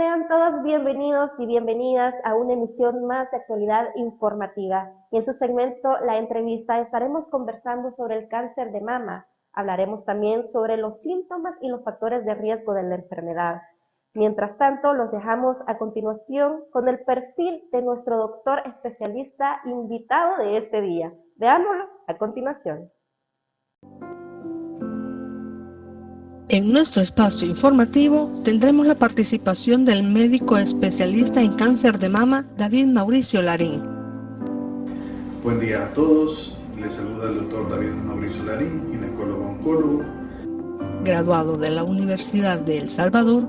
Sean todos bienvenidos y bienvenidas a una emisión más de actualidad informativa. Y en su segmento La Entrevista estaremos conversando sobre el cáncer de mama. Hablaremos también sobre los síntomas y los factores de riesgo de la enfermedad. Mientras tanto, los dejamos a continuación con el perfil de nuestro doctor especialista invitado de este día. Veámoslo a continuación. En nuestro espacio informativo tendremos la participación del médico especialista en cáncer de mama, David Mauricio Larín. Buen día a todos, les saluda el doctor David Mauricio Larín, ginecólogo-oncólogo. Graduado de la Universidad de El Salvador,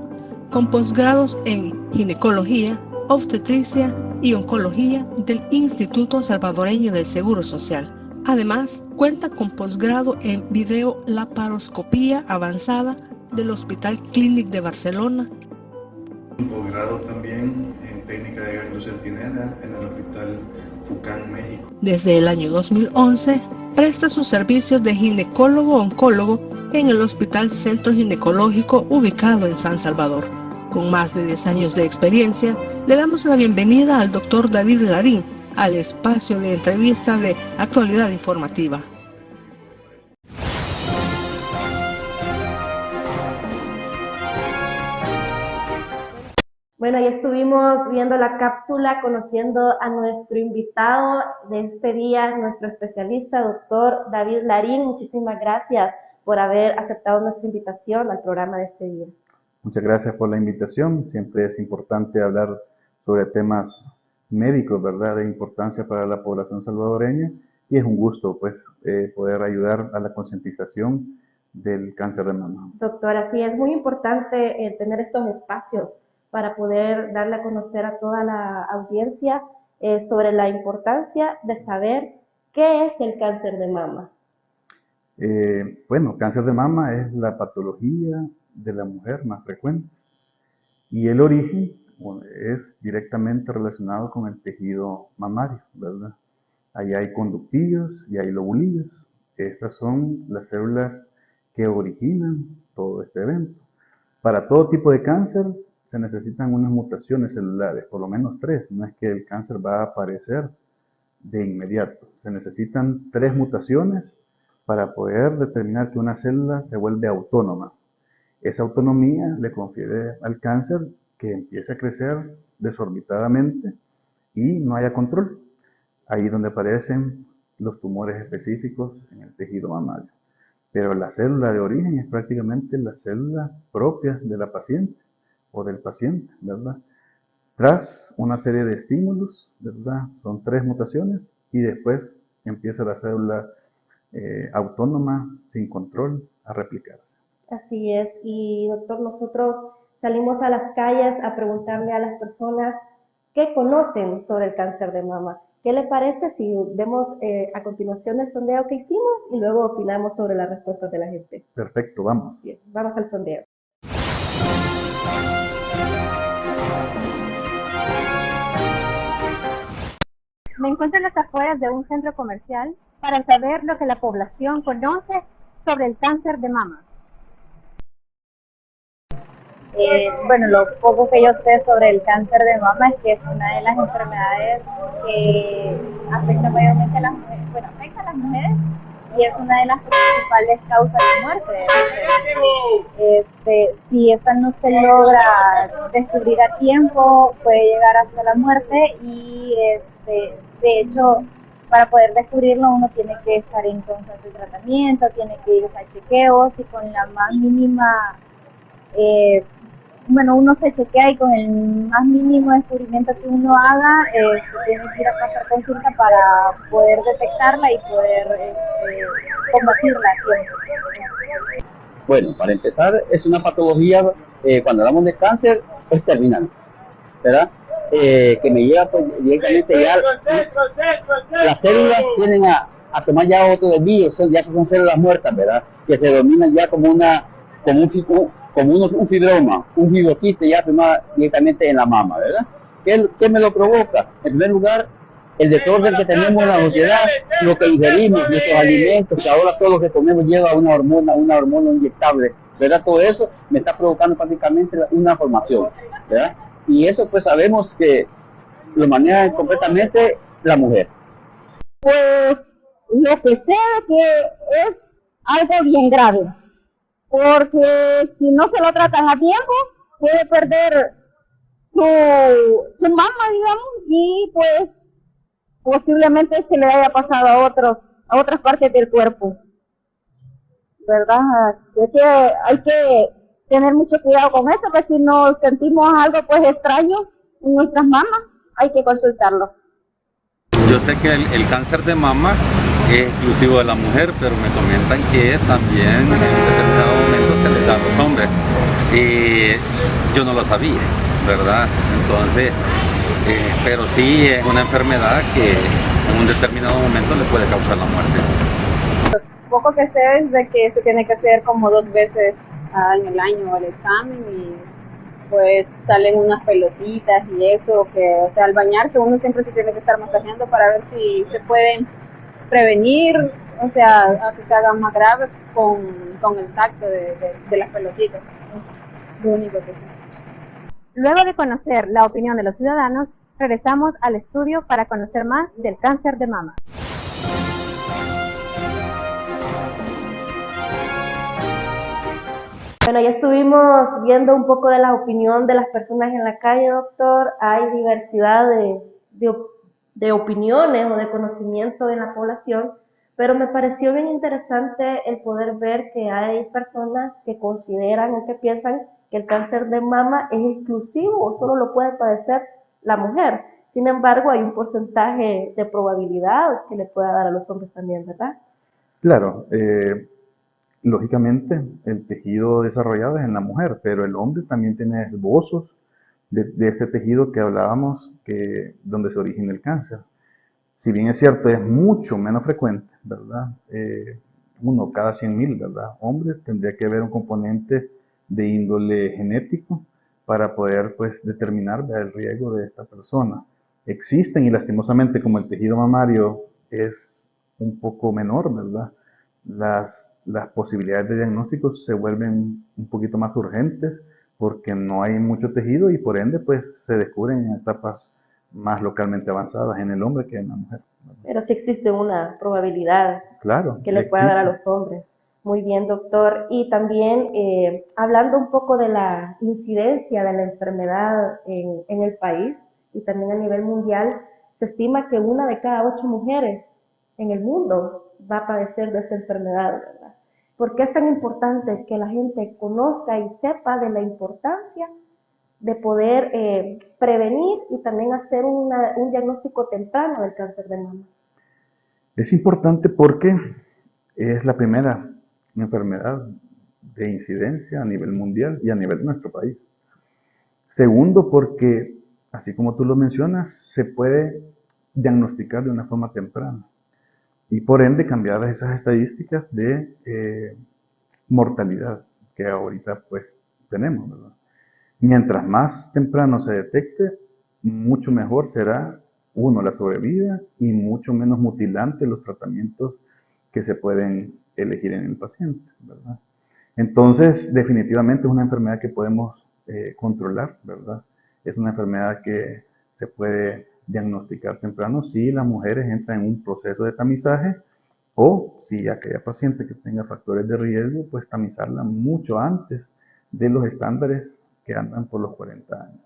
con posgrados en ginecología, obstetricia y oncología del Instituto Salvadoreño del Seguro Social. Además, cuenta con posgrado en videolaparoscopía avanzada del Hospital Clínic de Barcelona. Un posgrado también en técnica de gangliocentinela en el Hospital FUCAN, México. Desde el año 2011, presta sus servicios de ginecólogo-oncólogo en el Hospital Centro Ginecológico ubicado en San Salvador. Con más de 10 años de experiencia, le damos la bienvenida al doctor David Larín al espacio de entrevista de actualidad informativa. Bueno, ya estuvimos viendo la cápsula, conociendo a nuestro invitado de este día, nuestro especialista, doctor David Larín. Muchísimas gracias por haber aceptado nuestra invitación al programa de este día. Muchas gracias por la invitación. Siempre es importante hablar sobre temas médicos, ¿verdad?, de importancia para la población salvadoreña, y es un gusto, pues, poder ayudar a la concientización del cáncer de mama. Doctora, sí, es muy importante tener estos espacios para poder darle a conocer a toda la audiencia sobre la importancia de saber qué es el cáncer de mama. Bueno, cáncer de mama es la patología de la mujer más frecuente, y el origen es directamente relacionado con el tejido mamario, ¿verdad? Ahí hay conductillos y hay lobulillos. Estas son las células que originan todo este evento. Para todo tipo de cáncer se necesitan unas mutaciones celulares, por lo menos 3. No es que el cáncer va a aparecer de inmediato. Se necesitan 3 mutaciones para poder determinar que una célula se vuelve autónoma. Esa autonomía le confiere al cáncer que empiece a crecer desorbitadamente y no haya control. Ahí donde aparecen los tumores específicos en el tejido mamario. Pero la célula de origen es prácticamente la célula propia de la paciente o del paciente, ¿verdad? Tras una serie de estímulos, ¿verdad? Son 3 mutaciones y después empieza la célula autónoma, sin control, a replicarse. Así es, y doctor, nosotros salimos a las calles a preguntarle a las personas qué conocen sobre el cáncer de mama. ¿Qué le parece si vemos a continuación el sondeo que hicimos y luego opinamos sobre las respuestas de la gente? Perfecto, vamos. Bien, vamos al sondeo. Me encuentro en las afueras de un centro comercial para saber lo que la población conoce sobre el cáncer de mama. Bueno, lo poco que yo sé sobre el cáncer de mama es que es una de las enfermedades que afecta mayormente a las mujeres, bueno, afecta a las mujeres y es una de las principales causas de muerte de mujeres. Si esta no se logra descubrir a tiempo, puede llegar hasta la muerte y de hecho, para poder descubrirlo uno tiene que estar en constante tratamiento, tiene que ir a chequeos y con la más mínima uno se chequea y con el más mínimo descubrimiento que uno haga, tiene que ir a pasar consulta para poder detectarla y poder combatirla. Bueno, para empezar, es una patología, cuando hablamos de cáncer, es terminal, ¿verdad? Que me lleva pues, directamente ya, las células tienden a tomar ya otro desvío, ya son células muertas, ¿verdad? Que se dominan ya como un fibroma, un fibrociste ya firmado directamente en la mama, ¿verdad? ¿Qué me lo provoca? En primer lugar, el desorden que tenemos en la sociedad, lo que ingerimos, nuestros alimentos, que ahora todo lo que comemos lleva una hormona inyectable ¿verdad? Todo eso me está provocando prácticamente una formación, ¿verdad? Y eso pues sabemos que lo maneja completamente la mujer. Pues lo que sé que es algo bien grave, porque si no se lo tratan a tiempo, puede perder su mama, digamos, y pues posiblemente se le haya pasado a otras partes del cuerpo, ¿verdad? Es que hay que tener mucho cuidado con eso, porque si nos sentimos algo pues extraño en nuestras mamas, hay que consultarlo. Yo sé que el cáncer de mama es exclusivo de la mujer, pero me comentan que también en un determinado momento se les da a los hombres. Y yo no lo sabía, ¿verdad? Entonces, pero sí es una enfermedad que en un determinado momento le puede causar la muerte. Lo poco que sé es de que se tiene que hacer como 2 veces en el año el examen y pues salen unas pelotitas y eso, que o sea, al bañarse uno siempre se tiene que estar masajeando para ver si se pueden prevenir, o sea, a que se haga más grave con el tacto de las pelotitas. Es lo único que sé. Luego de conocer la opinión de los ciudadanos, regresamos al estudio para conocer más del cáncer de mama. Bueno, ya estuvimos viendo un poco de la opinión de las personas en la calle, doctor. Hay diversidad de opiniones o de conocimiento en la población, pero me pareció bien interesante el poder ver que hay personas que consideran o que piensan que el cáncer de mama es exclusivo o solo lo puede padecer la mujer. Sin embargo, hay un porcentaje de probabilidad que le pueda dar a los hombres también, ¿verdad? Claro, lógicamente el tejido desarrollado es en la mujer, pero el hombre también tiene esbozos de este tejido que hablábamos, donde se origina el cáncer. Si bien es cierto, es mucho menos frecuente, ¿verdad? Uno cada 100.000, ¿verdad? Hombres, tendría que haber un componente de índole genético para poder, pues, determinar, ¿verdad?, el riesgo de esta persona. Existen, y lastimosamente, como el tejido mamario es un poco menor, ¿verdad?, las posibilidades de diagnóstico se vuelven un poquito más urgentes porque no hay mucho tejido y por ende pues se descubren en etapas más localmente avanzadas en el hombre que en la mujer. Pero sí existe una probabilidad Claro, que le pueda dar a los hombres. Muy bien, doctor. Y también hablando un poco de la incidencia de la enfermedad en el país y también a nivel mundial, se estima que 1 de cada 8 mujeres en el mundo va a padecer de esta enfermedad, ¿verdad? ¿Por qué es tan importante que la gente conozca y sepa de la importancia de poder prevenir y también hacer un diagnóstico temprano del cáncer de mama? Es importante porque es la primera enfermedad de incidencia a nivel mundial y a nivel de nuestro país. Segundo, porque, así como tú lo mencionas, se puede diagnosticar de una forma temprana y por ende cambiar esas estadísticas de mortalidad que ahorita pues tenemos, ¿verdad? Mientras más temprano se detecte, mucho mejor será, uno, la sobrevida y mucho menos mutilante los tratamientos que se pueden elegir en el paciente, ¿verdad? Entonces, definitivamente es una enfermedad que podemos controlar, ¿verdad? Es una enfermedad que se puede diagnosticar temprano si las mujeres entran en un proceso de tamizaje o si aquella paciente que tenga factores de riesgo, pues tamizarla mucho antes de los estándares que andan por los 40 años.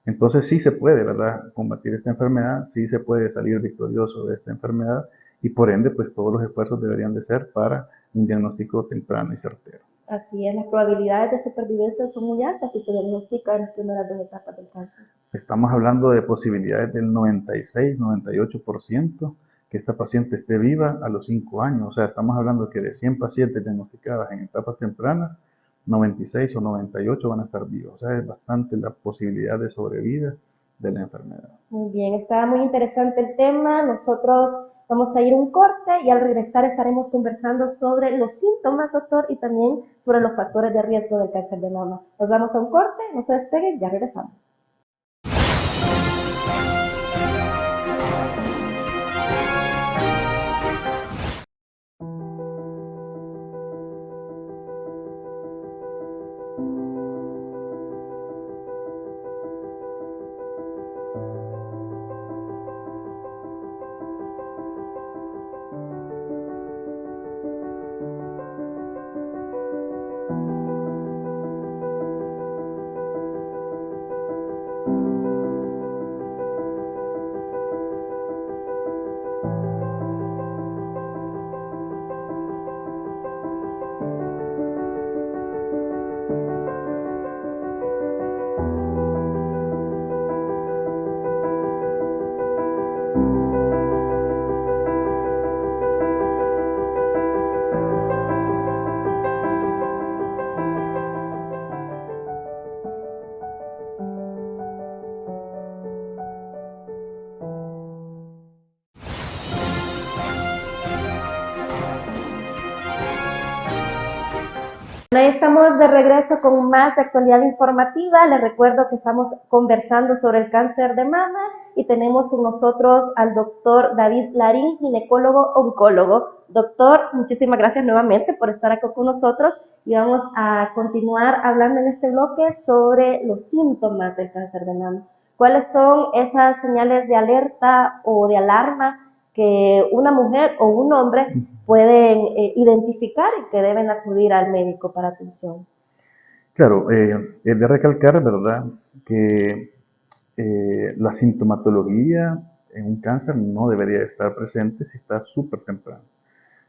Entonces sí se puede, ¿verdad?, combatir esta enfermedad, sí se puede salir victorioso de esta enfermedad y por ende, pues todos los esfuerzos deberían de ser para un diagnóstico temprano y certero. Así es, las probabilidades de supervivencia son muy altas si se diagnostica en las primeras 2 etapas del cáncer. Estamos hablando de posibilidades del 96, 98% que esta paciente esté viva a los 5 años. O sea, estamos hablando que de 100 pacientes diagnosticadas en etapas tempranas, 96 o 98 van a estar vivos. O sea, es bastante la posibilidad de sobrevida de la enfermedad. Muy bien, está muy interesante el tema. Nosotros vamos a ir a un corte y al regresar estaremos conversando sobre los síntomas, doctor, y también sobre los factores de riesgo del cáncer de mama. Nos vamos a un corte, no se despeguen, ya regresamos. Ahí estamos de regreso con más de actualidad informativa. Les recuerdo que estamos conversando sobre el cáncer de mama y tenemos con nosotros al doctor David Larín, ginecólogo oncólogo. Doctor, muchísimas gracias nuevamente por estar aquí con nosotros y vamos a continuar hablando en este bloque sobre los síntomas del cáncer de mama. ¿Cuáles son esas señales de alerta o de alarma que una mujer o un hombre pueden identificar y que deben acudir al médico para atención? Claro, es de recalcar, ¿verdad?, que la sintomatología en un cáncer no debería estar presente si está súper temprano,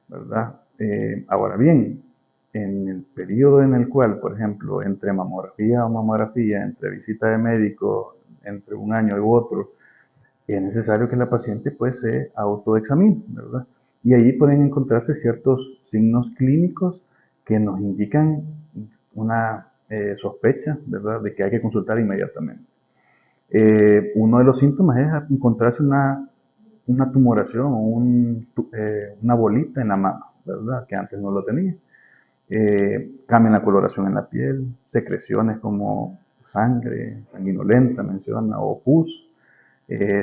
¿verdad? Ahora bien, en el periodo en el cual, por ejemplo, entre mamografía o mamografía, entre visita de médico, entre un año y otro, es necesario que la paciente pues se autoexamine, ¿verdad? Y ahí pueden encontrarse ciertos signos clínicos que nos indican una sospecha, ¿verdad?, de que hay que consultar inmediatamente. Uno de los síntomas es encontrarse una tumoración o una bolita en la mama, ¿verdad?, que antes no lo tenía. Cambia la coloración en la piel, secreciones como sangre, sanguinolenta, menciona, o pus.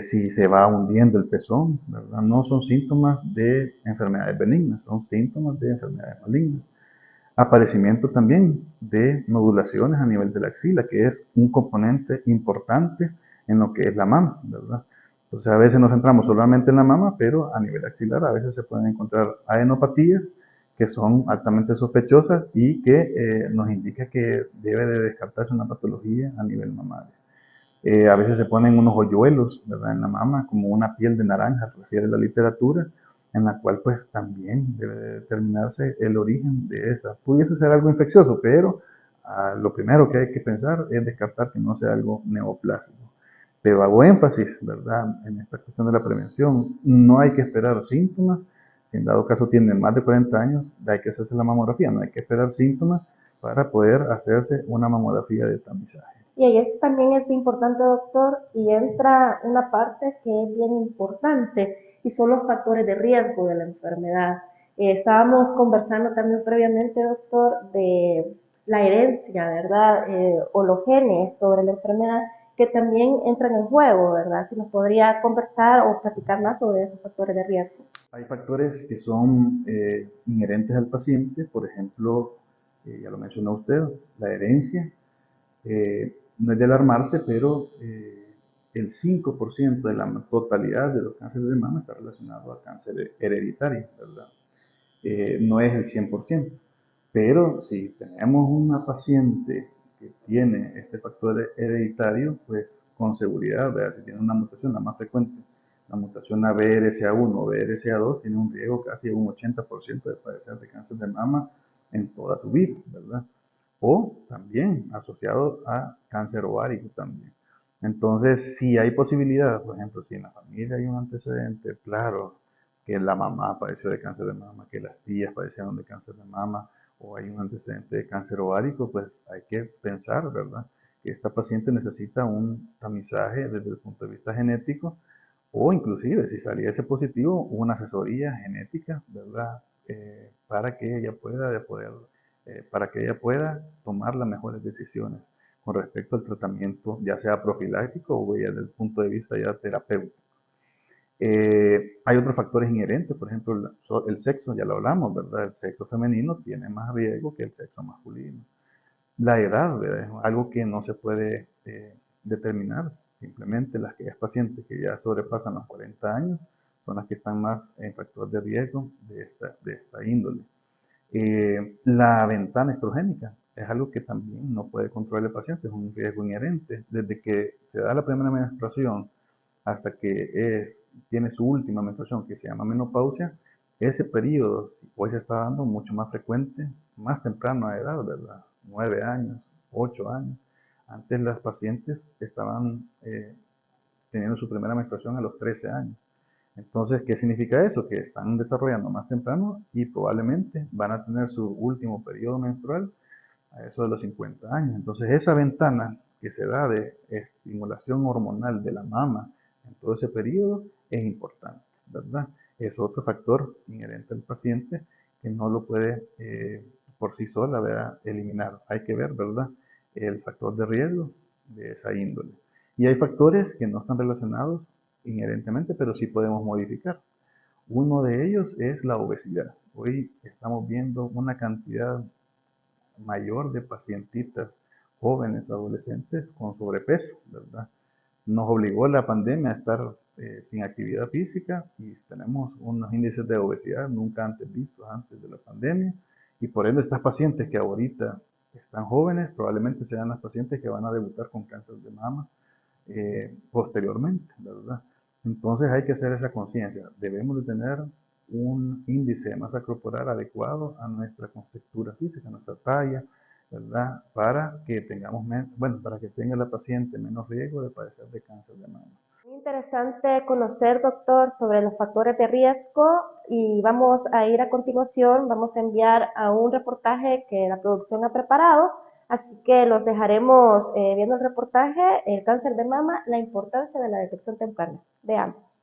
Si se va hundiendo el pezón, ¿verdad? No son síntomas de enfermedades benignas, son síntomas de enfermedades malignas. Aparecimiento también de nodulaciones a nivel de la axila, que es un componente importante en lo que es la mama, ¿verdad? Entonces a veces nos centramos solamente en la mama, pero a nivel axilar a veces se pueden encontrar adenopatías que son altamente sospechosas y que nos indica que debe de descartarse una patología a nivel mamario. A veces se ponen unos hoyuelos, ¿verdad?, en la mama, como una piel de naranja, refiere la literatura, en la cual pues también debe determinarse el origen de esa. Pudiese ser algo infeccioso, pero lo primero que hay que pensar es descartar que no sea algo neoplásico. Pero hago énfasis, ¿verdad?, en esta cuestión de la prevención. No hay que esperar síntomas. Si en dado caso tienen más de 40 años, hay que hacerse la mamografía. No hay que esperar síntomas para poder hacerse una mamografía de tamizaje. Y ahí también es importante, doctor, y entra una parte que es bien importante, y son los factores de riesgo de la enfermedad. Estábamos conversando también previamente, doctor, de la herencia, ¿verdad? O los genes sobre la enfermedad, que también entran en juego, ¿verdad? Si nos podría conversar o platicar más sobre esos factores de riesgo. Hay factores que son inherentes al paciente, por ejemplo, ya lo mencionó usted, la herencia. No es de alarmarse, pero el 5% de la totalidad de los cánceres de mama está relacionado a cáncer hereditario, ¿verdad? No es el 100%, pero si tenemos una paciente que tiene este factor hereditario, pues con seguridad, ¿verdad?, si tiene una mutación, la más frecuente, la mutación BRCA1 o BRCA2, tiene un riesgo casi de un 80% de padecer de cáncer de mama en toda su vida, ¿verdad? O también asociado a cáncer ovárico también. Entonces, si hay posibilidad, por ejemplo, si en la familia hay un antecedente, claro, que la mamá padeció de cáncer de mama, que las tías padecieron de cáncer de mama, o hay un antecedente de cáncer ovárico, pues hay que pensar, ¿verdad?, que esta paciente necesita un tamizaje desde el punto de vista genético, o inclusive, si saliese positivo, una asesoría genética, ¿verdad?, para que ella pueda tomar las mejores decisiones con respecto al tratamiento, ya sea profiláctico o ya desde el punto de vista ya terapéutico. Hay otros factores inherentes, por ejemplo, el sexo, ya lo hablamos, ¿verdad? El sexo femenino tiene más riesgo que el sexo masculino. La edad, ¿verdad?, es algo que no se puede determinar. Simplemente las pacientes que ya sobrepasan los 40 años son las que están más en factor de riesgo de esta índole. La ventana estrogénica es algo que también no puede controlar el paciente, es un riesgo inherente. Desde que se da la primera menstruación hasta que tiene su última menstruación, que se llama menopausia, ese periodo hoy se está dando mucho más frecuente, más temprano a edad, ¿verdad? 9 años, 8 años. Antes las pacientes estaban teniendo su primera menstruación a los 13 años. Entonces, ¿qué significa eso? Que están desarrollando más temprano y probablemente van a tener su último periodo menstrual a eso de los 50 años. Entonces, esa ventana que se da de estimulación hormonal de la mama en todo ese periodo es importante, ¿verdad? Es otro factor inherente al paciente que no lo puede por sí sola, ¿verdad?, eliminar. Hay que ver, ¿verdad?, el factor de riesgo de esa índole. Y hay factores que no están relacionados inherentemente, pero sí podemos modificar. Uno de ellos es la obesidad. Hoy estamos viendo una cantidad mayor de pacientitas jóvenes, adolescentes con sobrepeso, ¿verdad? Nos obligó la pandemia a estar sin actividad física y tenemos unos índices de obesidad nunca antes vistos antes de la pandemia, y por ende estas pacientes que ahorita están jóvenes probablemente sean las pacientes que van a debutar con cáncer de mama posteriormente, ¿verdad? Entonces hay que hacer esa conciencia. Debemos de tener un índice de masa corporal adecuado a nuestra conceptura física, a nuestra talla, ¿verdad? Para que tengamos, para que tenga la paciente menos riesgo de padecer de cáncer de mama. Muy interesante conocer, doctor, sobre los factores de riesgo, y vamos a ir a continuación, vamos a enviar a un reportaje que la producción ha preparado, así que los dejaremos viendo el reportaje, el cáncer de mama, la importancia de la detección temprana. Veamos.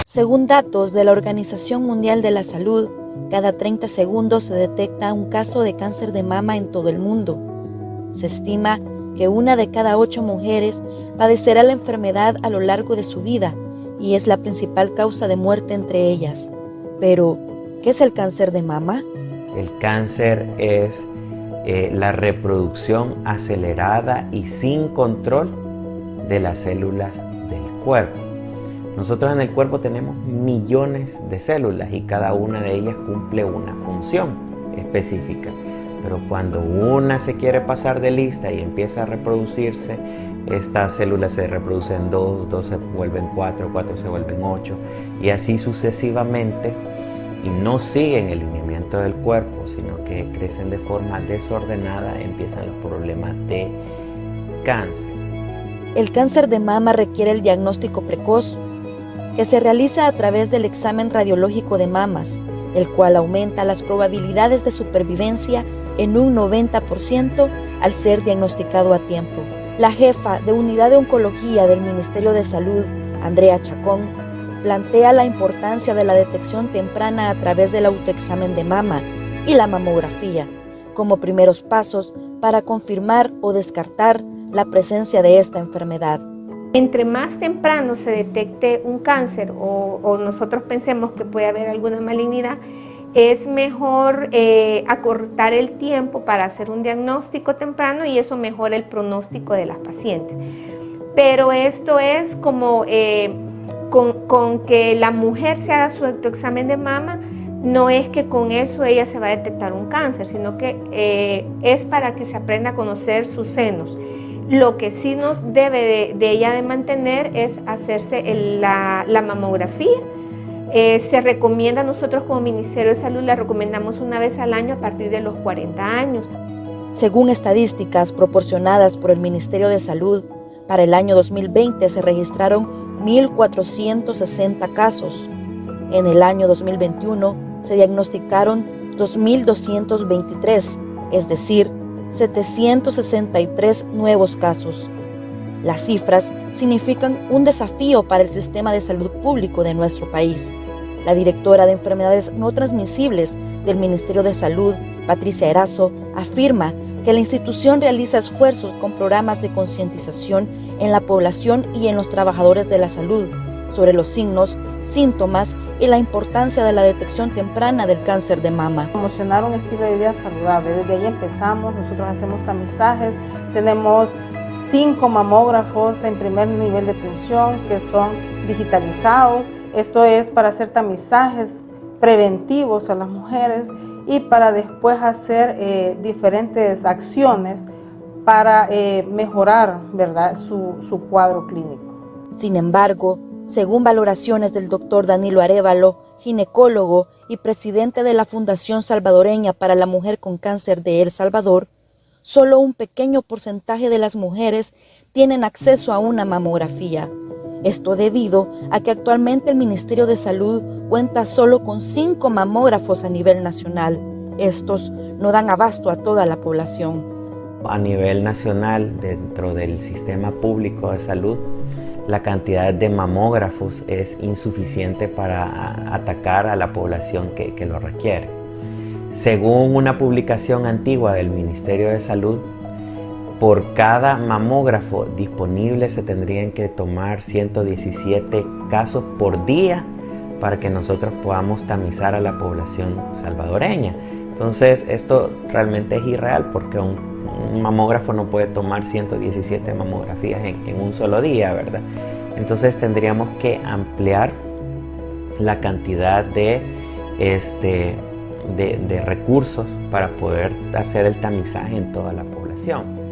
Según datos de la Organización Mundial de la Salud, cada 30 segundos se detecta un caso de cáncer de mama en todo el mundo. Se estima que 1 de cada 8 mujeres padecerá la enfermedad a lo largo de su vida y es la principal causa de muerte entre ellas. Pero, ¿qué es el cáncer de mama? El cáncer es la reproducción acelerada y sin control de las células del cuerpo. Nosotros en el cuerpo tenemos millones de células y cada una de ellas cumple una función específica. Pero cuando una se quiere pasar de lista y empieza a reproducirse, estas células se reproducen 2, 2 se vuelven 4, 4 se vuelven 8 y así sucesivamente, y no siguen el lineamiento del cuerpo, sino que crecen de forma desordenada, empiezan los problemas de cáncer. El cáncer de mama requiere el diagnóstico precoz, que se realiza a través del examen radiológico de mamas, el cual aumenta las probabilidades de supervivencia en un 90% al ser diagnosticado a tiempo. La jefa de Unidad de Oncología del Ministerio de Salud, Andrea Chacón, plantea la importancia de la detección temprana a través del autoexamen de mama y la mamografía, como primeros pasos para confirmar o descartar la presencia de esta enfermedad. Entre más temprano se detecte un cáncer o nosotros pensemos que puede haber alguna malignidad, es mejor acortar el tiempo para hacer un diagnóstico temprano y eso mejora el pronóstico de las pacientes. Pero esto es como con que la mujer se haga su autoexamen de mama, no es que con eso ella se va a detectar un cáncer, sino que es para que se aprenda a conocer sus senos. Lo que sí nos debe de ella de mantener es hacerse la mamografía. Se recomienda, nosotros como Ministerio de Salud la recomendamos una vez al año a partir de los 40 años. Según estadísticas proporcionadas por el Ministerio de Salud, para el año 2020 se registraron 1.460 casos. En el año 2021 se diagnosticaron 2.223, es decir, 763 nuevos casos. Las cifras significan un desafío para el sistema de salud público de nuestro país. La directora de Enfermedades No Transmisibles del Ministerio de Salud, Patricia Erazo, afirma que la institución realiza esfuerzos con programas de concientización en la población y en los trabajadores de la salud sobre los signos, síntomas y la importancia de la detección temprana del cáncer de mama. Promocionar un estilo de vida saludable, desde ahí empezamos, nosotros hacemos tamizajes, tenemos 5 mamógrafos en primer nivel de atención que son digitalizados, esto es para hacer tamizajes preventivos a las mujeres y para después hacer diferentes acciones para mejorar, ¿verdad?, su cuadro clínico. Sin embargo, según valoraciones del doctor Danilo Arévalo, ginecólogo y presidente de la Fundación Salvadoreña para la Mujer con Cáncer de El Salvador, solo un pequeño porcentaje de las mujeres tienen acceso a una mamografía. Esto debido a que actualmente el Ministerio de Salud cuenta solo con 5 mamógrafos a nivel nacional. Estos no dan abasto a toda la población. A nivel nacional, dentro del sistema público de salud, la cantidad de mamógrafos es insuficiente para atacar a la población que lo requiere. Según una publicación antigua del Ministerio de Salud, por cada mamógrafo disponible se tendrían que tomar 117 casos por día para que nosotros podamos tamizar a la población salvadoreña. Entonces esto realmente es irreal porque un mamógrafo no puede tomar 117 mamografías en un solo día, ¿verdad? Entonces tendríamos que ampliar la cantidad de recursos para poder hacer el tamizaje en toda la población.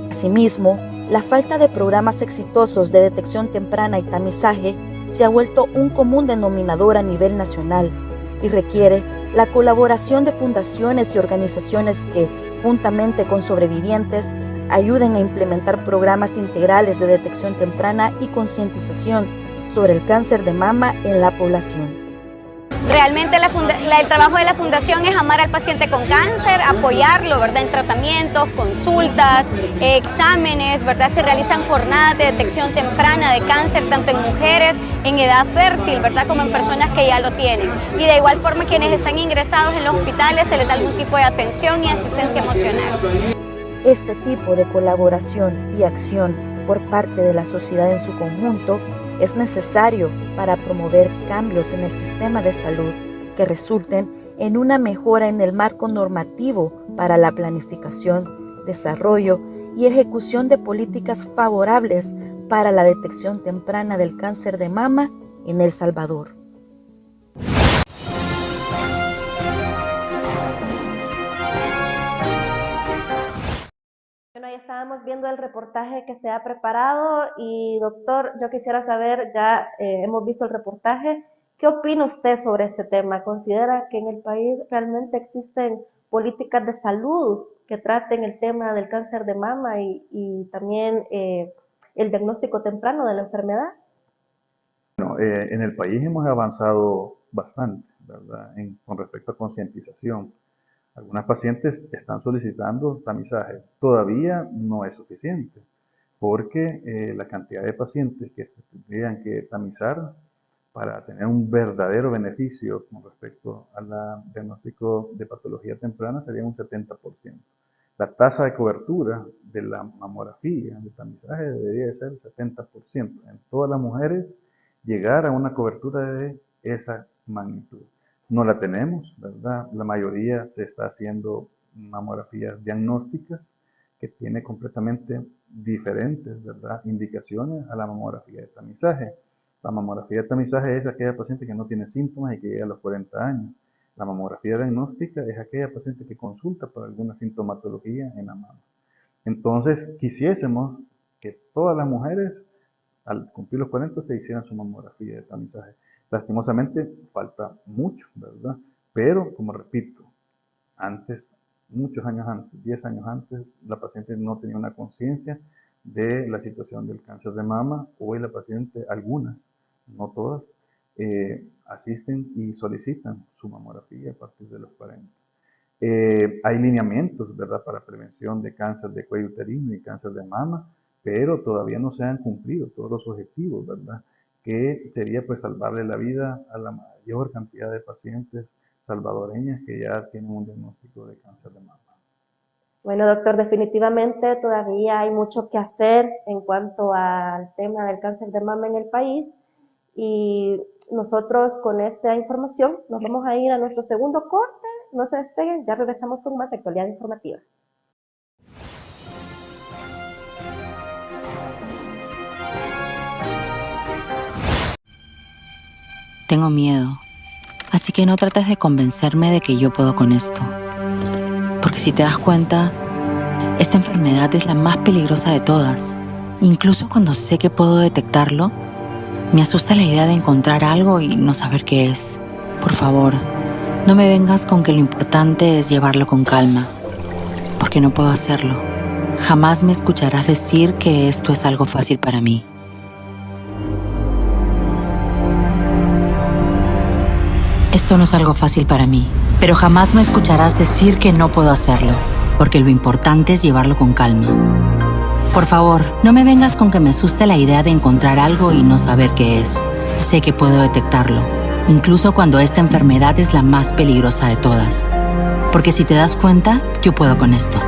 Asimismo, la falta de programas exitosos de detección temprana y tamizaje se ha vuelto un común denominador a nivel nacional y requiere la colaboración de fundaciones y organizaciones que, juntamente con sobrevivientes, ayuden a implementar programas integrales de detección temprana y concientización sobre el cáncer de mama en la población. Realmente el trabajo de la Fundación es amar al paciente con cáncer, apoyarlo, ¿verdad?, en tratamientos, consultas, exámenes, ¿verdad? Se realizan jornadas de detección temprana de cáncer tanto en mujeres en edad fértil, ¿verdad?, como en personas que ya lo tienen. Y de igual forma quienes están ingresados en los hospitales se les da algún tipo de atención y asistencia emocional. Este tipo de colaboración y acción por parte de la sociedad en su conjunto es necesario para promover cambios en el sistema de salud que resulten en una mejora en el marco normativo para la planificación, desarrollo y ejecución de políticas favorables para la detección temprana del cáncer de mama en El Salvador. Bueno, ya estábamos viendo el reportaje que se ha preparado y doctor, yo quisiera saber, ya hemos visto el reportaje, ¿qué opina usted sobre este tema? ¿Considera que en el país realmente existen políticas de salud que traten el tema del cáncer de mama y también el diagnóstico temprano de la enfermedad? Bueno, en el país hemos avanzado bastante, ¿verdad?, con respecto a concientización. Algunas pacientes están solicitando tamizaje. Todavía no es suficiente, porque la cantidad de pacientes que se tendrían que tamizar para tener un verdadero beneficio con respecto al diagnóstico de patología temprana sería un 70%. La tasa de cobertura de la mamografía, de tamizaje, debería de ser el 70%. En todas las mujeres, llegar a una cobertura de esa magnitud. No la tenemos, ¿verdad? La mayoría se está haciendo mamografías diagnósticas que tiene completamente diferentes, ¿verdad?, indicaciones a la mamografía de tamizaje. La mamografía de tamizaje es aquella paciente que no tiene síntomas y que llega a los 40 años. La mamografía diagnóstica es aquella paciente que consulta por alguna sintomatología en la mama. Entonces, quisiésemos que todas las mujeres, al cumplir los 40, se hicieran su mamografía de tamizaje. Lastimosamente, falta mucho, ¿verdad? Pero, como repito, antes, muchos años antes, 10 años antes, la paciente no tenía una conciencia de la situación del cáncer de mama. Hoy la paciente, algunas, no todas, asisten y solicitan su mamografía a partir de los 40. Hay lineamientos, ¿verdad?, para prevención de cáncer de cuello uterino y cáncer de mama, pero todavía no se han cumplido todos los objetivos, ¿verdad?, que sería pues salvarle la vida a la mayor cantidad de pacientes salvadoreñas que ya tienen un diagnóstico de cáncer de mama. Bueno, doctor, definitivamente todavía hay mucho que hacer en cuanto al tema del cáncer de mama en el país y nosotros con esta información nos vamos a ir a nuestro segundo corte. No se despeguen, ya regresamos con más actualidad informativa. Tengo miedo, así que no trates de convencerme de que yo puedo con esto. Porque si te das cuenta, esta enfermedad es la más peligrosa de todas. Incluso cuando sé que puedo detectarlo, me asusta la idea de encontrar algo y no saber qué es. Por favor, no me vengas con que lo importante es llevarlo con calma, porque no puedo hacerlo. Jamás me escucharás decir que esto es algo fácil para mí. Esto no es algo fácil para mí, pero jamás me escucharás decir que no puedo hacerlo, porque lo importante es llevarlo con calma. Por favor, no me vengas con que me asuste la idea de encontrar algo y no saber qué es. Sé que puedo detectarlo, incluso cuando esta enfermedad es la más peligrosa de todas. Porque si te das cuenta, yo puedo con esto.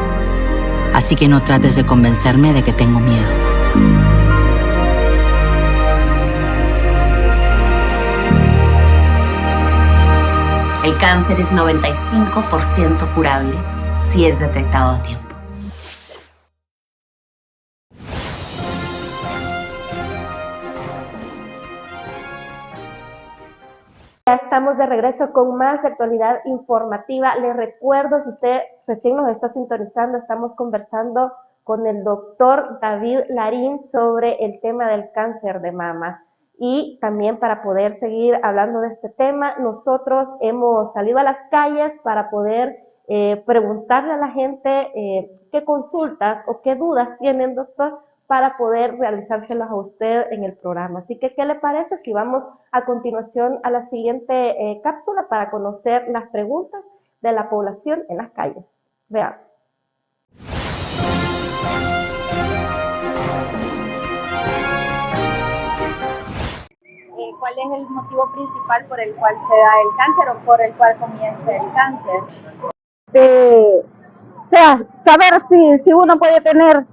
Así que no trates de convencerme de que tengo miedo. El cáncer es 95% curable si es detectado a tiempo. Ya estamos de regreso con más actualidad informativa. Les recuerdo, si usted recién nos está sintonizando, estamos conversando con el doctor David Larín sobre el tema del cáncer de mama. Y también para poder seguir hablando de este tema, nosotros hemos salido a las calles para poder preguntarle a la gente qué consultas o qué dudas tienen, doctor, para poder realizárselas a usted en el programa. Así que, ¿qué le parece si vamos a continuación a la siguiente cápsula para conocer las preguntas de la población en las calles? Veamos. ¿Cuál es el motivo principal por el cual se da el cáncer o por el cual comienza el cáncer? O sea, saber si uno puede tener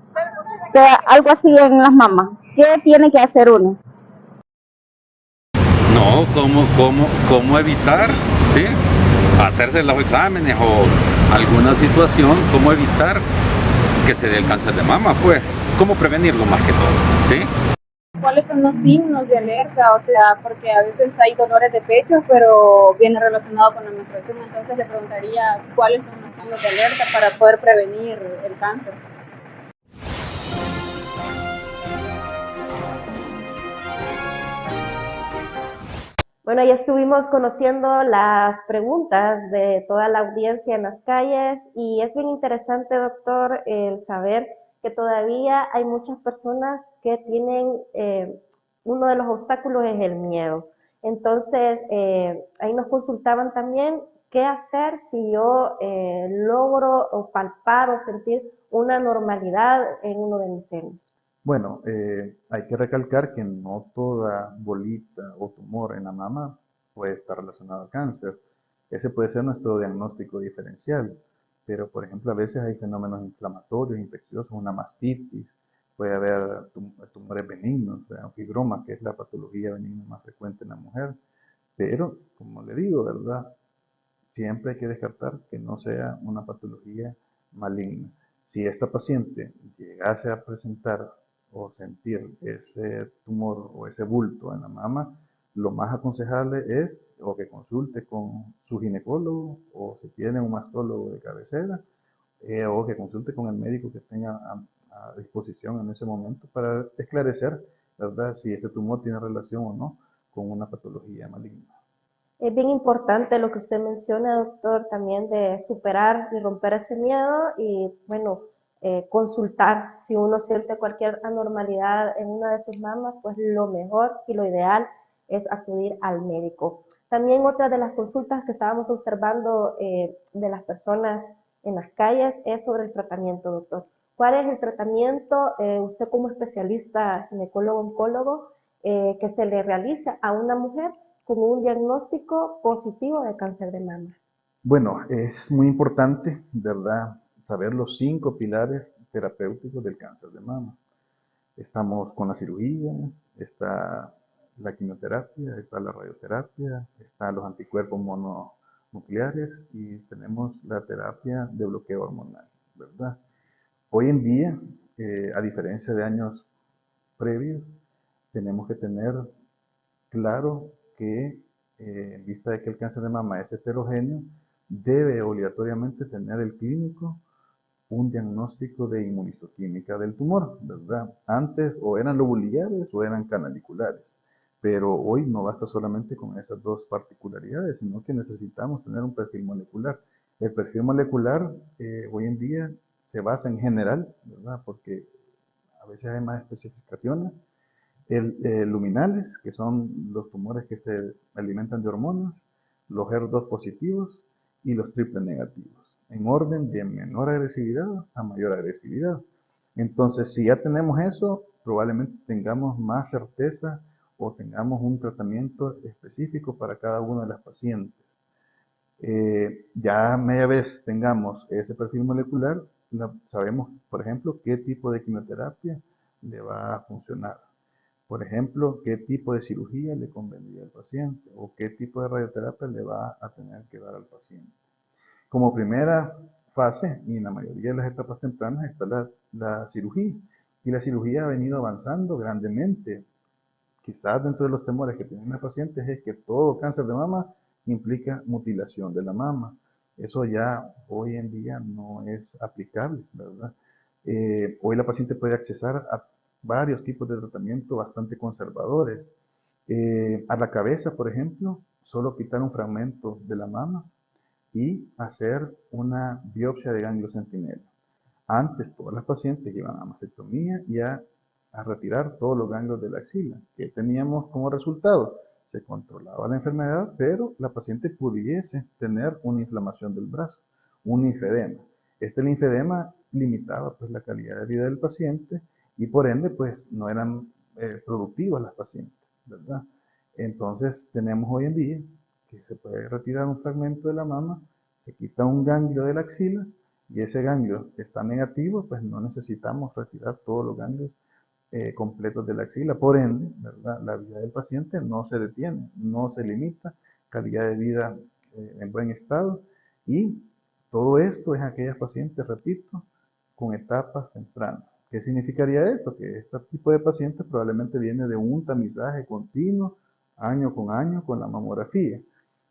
algo así en las mamas. ¿Qué tiene que hacer uno? No, ¿cómo evitar? ¿Sí? Hacerse los exámenes o alguna situación, ¿cómo evitar que se dé el cáncer de mama? Pues, ¿cómo prevenirlo más que todo? ¿Sí? ¿Cuáles son los signos de alerta? O sea, porque a veces hay dolores de pecho, pero viene relacionado con la menstruación. Entonces le preguntaría cuáles son los signos de alerta para poder prevenir el cáncer. Bueno, ya estuvimos conociendo las preguntas de toda la audiencia en las calles y es bien interesante, doctor, el saber que todavía hay muchas personas que tienen, uno de los obstáculos es el miedo. Entonces, ahí nos consultaban también qué hacer si yo logro o palpar o sentir una normalidad en uno de mis senos. Bueno, hay que recalcar que no toda bolita o tumor en la mama puede estar relacionado al cáncer. Ese puede ser nuestro diagnóstico diferencial, pero por ejemplo a veces hay fenómenos inflamatorios, infecciosos, una mastitis, puede haber tumores benignos, un fibroma, que es la patología benigna más frecuente en la mujer, pero como le digo, ¿verdad? Siempre hay que descartar que no sea una patología maligna. Si esta paciente llegase a presentar o sentir ese tumor o ese bulto en la mama, lo más aconsejable es o que consulte con su ginecólogo o si tiene un mastólogo de cabecera o que consulte con el médico que tenga a disposición en ese momento para esclarecer, ¿verdad?, si ese tumor tiene relación o no con una patología maligna. Es bien importante lo que usted menciona, doctor, también de superar y romper ese miedo y, bueno, consultar. Si uno siente cualquier anormalidad en una de sus mamas, pues lo mejor y lo ideal es acudir al médico. También otra de las consultas que estábamos observando de las personas en las calles es sobre el tratamiento, doctor. ¿Cuál es el tratamiento, usted como especialista ginecólogo-oncólogo, que se le realiza a una mujer con un diagnóstico positivo de cáncer de mama? Bueno, es muy importante, ¿verdad?, saber los 5 pilares terapéuticos del cáncer de mama. Estamos con la cirugía, está la quimioterapia, está la radioterapia, están los anticuerpos mononucleares y tenemos la terapia de bloqueo hormonal, ¿verdad? Hoy en día, a diferencia de años previos, tenemos que tener claro que, en vista de que el cáncer de mama es heterogéneo, debe obligatoriamente tener el clínico un diagnóstico de inmunistoquímica del tumor, ¿verdad? Antes o eran lobuliciales o eran canaliculares, pero hoy no basta solamente con esas dos particularidades, sino que necesitamos tener un perfil molecular. El perfil molecular hoy en día se basa en general, ¿verdad?, porque a veces hay más especificaciones. Luminales, que son los tumores que se alimentan de hormonas, los HER2 positivos y los triple negativos, en orden de menor agresividad a mayor agresividad. Entonces, si ya tenemos eso, probablemente tengamos más certeza o tengamos un tratamiento específico para cada una de las pacientes. Ya media vez tengamos ese perfil molecular, sabemos, por ejemplo, qué tipo de quimioterapia le va a funcionar. Por ejemplo, qué tipo de cirugía le convendría al paciente o qué tipo de radioterapia le va a tener que dar al paciente. Como primera fase, y en la mayoría de las etapas tempranas, está la cirugía. Y la cirugía ha venido avanzando grandemente. Quizás dentro de los temores que tienen los pacientes es que todo cáncer de mama implica mutilación de la mama. Eso ya hoy en día no es aplicable, ¿verdad? Hoy la paciente puede accesar a varios tipos de tratamiento bastante conservadores. A la cabeza, por ejemplo, solo quitar un fragmento de la mama y hacer una biopsia de ganglio centinela. Antes todas las pacientes iban a mastectomía y a retirar todos los ganglios de la axila. ¿Qué teníamos como resultado? Se controlaba la enfermedad, pero la paciente pudiese tener una inflamación del brazo, un linfedema. Este linfedema limitaba pues la calidad de vida del paciente y por ende pues no eran productivas las pacientes, ¿verdad? Entonces tenemos hoy en día que se puede retirar un fragmento de la mama, se quita un ganglio de la axila y ese ganglio está negativo, pues no necesitamos retirar todos los ganglios completos de la axila. Por ende, ¿verdad? La vida del paciente no se detiene, no se limita, calidad de vida en buen estado y todo esto es aquellas pacientes, repito, con etapas tempranas. ¿Qué significaría esto? Que este tipo de pacientes probablemente viene de un tamizaje continuo, año con la mamografía.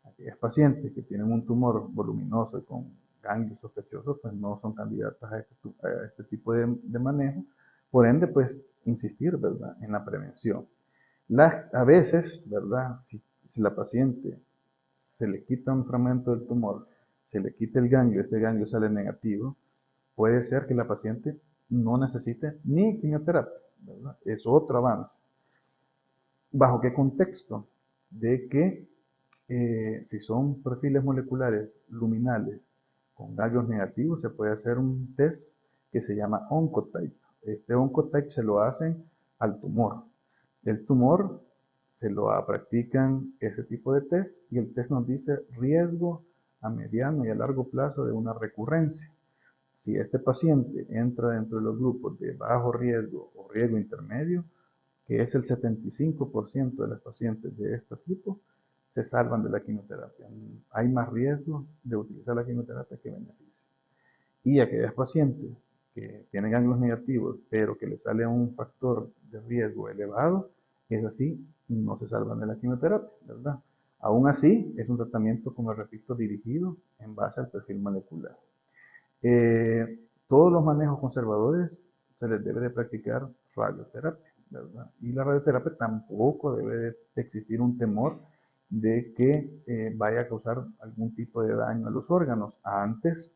Aquellas pacientes que tienen un tumor voluminoso y con ganglios sospechosos, pues no son candidatas a este tipo de manejo. Por ende, pues insistir, ¿verdad?, en la prevención. A veces, ¿verdad?, si la paciente se le quita un fragmento del tumor, se le quita el ganglio, este ganglio sale negativo, puede ser que la paciente no necesite ni quimioterapia, ¿verdad? Es otro avance. ¿Bajo qué contexto? De que si son perfiles moleculares luminales con ganglios negativos, se puede hacer un test que se llama Oncotype. Este Oncotype se lo hacen al tumor. El tumor se lo practican ese tipo de test y el test nos dice riesgo a mediano y a largo plazo de una recurrencia. Si este paciente entra dentro de los grupos de bajo riesgo o riesgo intermedio, que es el 75% de las pacientes de este tipo, se salvan de la quimioterapia. Hay más riesgo de utilizar la quimioterapia que beneficio. Y aquellas pacientes que tienen ganglios negativos, pero que les sale un factor de riesgo elevado, es así, no se salvan de la quimioterapia, ¿verdad? Aún así, es un tratamiento, como repito, dirigido en base al perfil molecular. Todos los manejos conservadores se les debe de practicar radioterapia, ¿verdad? Y la radioterapia tampoco debe de existir un temor de que vaya a causar algún tipo de daño a los órganos. Antes,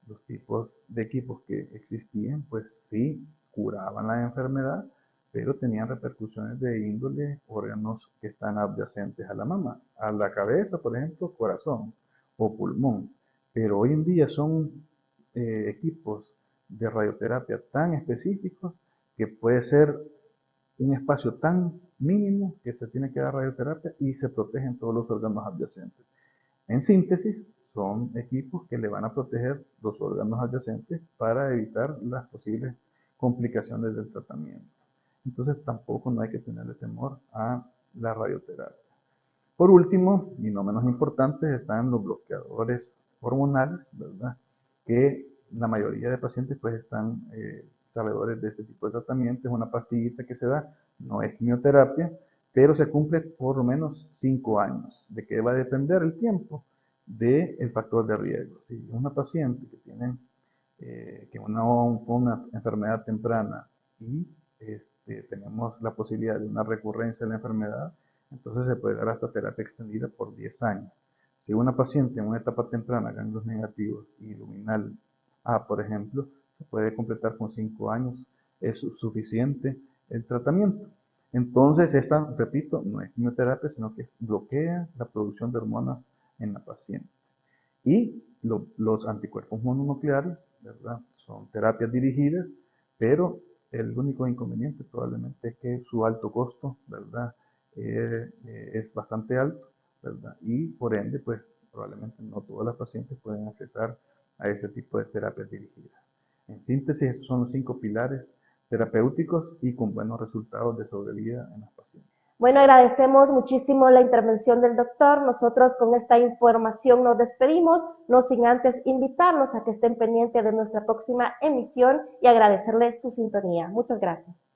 los tipos de equipos que existían, pues sí curaban la enfermedad, pero tenían repercusiones de índole órganos que están adyacentes a la mama, a la cabeza, por ejemplo, corazón o pulmón. Pero hoy en día son equipos de radioterapia tan específicos que puede ser un espacio tan mínimo que se tiene que dar radioterapia y se protegen todos los órganos adyacentes. En síntesis, son equipos que le van a proteger los órganos adyacentes para evitar las posibles complicaciones del tratamiento. Entonces tampoco no hay que tenerle temor a la radioterapia. Por último, y no menos importantes, están los bloqueadores hormonales, ¿verdad? Que la mayoría de pacientes pues están sabedores de este tipo de tratamiento. Es una pastillita que se da, no es quimioterapia, pero se cumple por lo menos 5 años. ¿De qué va a depender el tiempo? Del factor de riesgo. Si una paciente que tiene fue una enfermedad temprana y tenemos la posibilidad de una recurrencia de la enfermedad, entonces se puede dar hasta terapia extendida por 10 años. Si una paciente en una etapa temprana, ganglios negativos y luminal A, por ejemplo, se puede completar con 5 años, es suficiente el tratamiento. Entonces, esta, repito, no es quimioterapia, sino que bloquea la producción de hormonas en la paciente. Y los anticuerpos mononucleares, ¿verdad?, son terapias dirigidas pero el único inconveniente probablemente es que su alto costo, ¿verdad? Es bastante alto, ¿verdad? Y por ende, pues probablemente no todas las pacientes pueden accesar a ese tipo de terapias dirigidas. En síntesis, estos son los 5 pilares terapéuticos y con buenos resultados de sobrevida en las pacientes. Bueno, agradecemos muchísimo la intervención del doctor. Nosotros con esta información nos despedimos, no sin antes invitarlos a que estén pendientes de nuestra próxima emisión y agradecerles su sintonía. Muchas gracias.